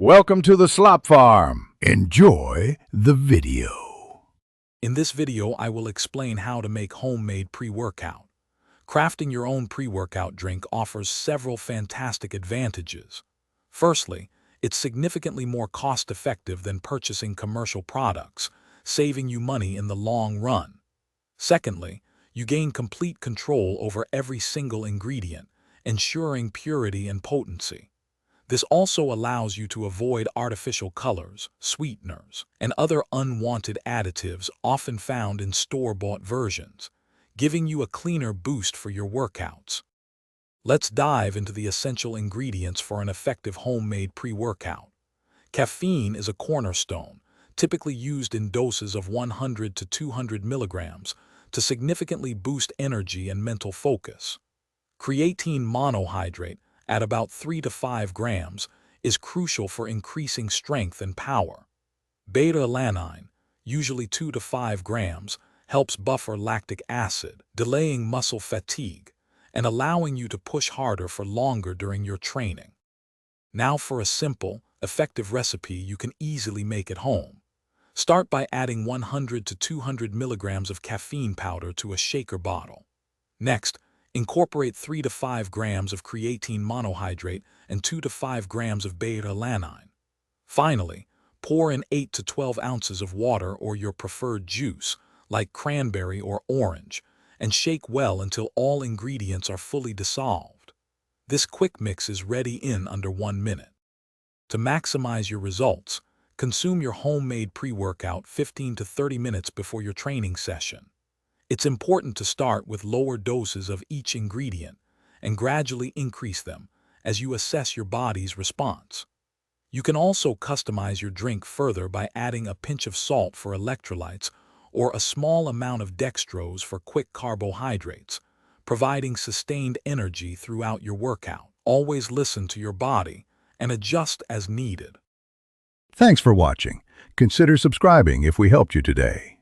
Welcome to the Slop Farm. Enjoy the video. In this video, I will explain how to make homemade pre-workout. Crafting your own pre-workout drink offers several fantastic advantages. Firstly, it's significantly more cost-effective than purchasing commercial products, saving you money in the long run. Secondly, you gain complete control over every single ingredient, ensuring purity and potency. This also allows you to avoid artificial colors, sweeteners, and other unwanted additives often found in store-bought versions, giving you a cleaner boost for your workouts. Let's dive into the essential ingredients for an effective homemade pre-workout. Caffeine is a cornerstone, typically used in doses of 100 to 200 milligrams to significantly boost energy and mental focus. Creatine monohydrate, at about 3 to 5 grams, is crucial for increasing strength and power. Beta-alanine, usually 2 to 5 grams, helps buffer lactic acid, delaying muscle fatigue, and allowing you to push harder for longer during your training. Now for a simple, effective recipe you can easily make at home. Start by adding 100 to 200 milligrams of caffeine powder to a shaker bottle. Next, incorporate 3 to 5 grams of creatine monohydrate and 2 to 5 grams of beta-alanine. Finally, pour in 8 to 12 ounces of water or your preferred juice, like cranberry or orange, and shake well until all ingredients are fully dissolved. This quick mix is ready in under 1 minute. To maximize your results, consume your homemade pre-workout 15 to 30 minutes before your training session. It's important to start with lower doses of each ingredient and gradually increase them as you assess your body's response. You can also customize your drink further by adding a pinch of salt for electrolytes or a small amount of dextrose for quick carbohydrates, providing sustained energy throughout your workout. Always listen to your body and adjust as needed. Thanks for watching. Consider subscribing if we helped you today.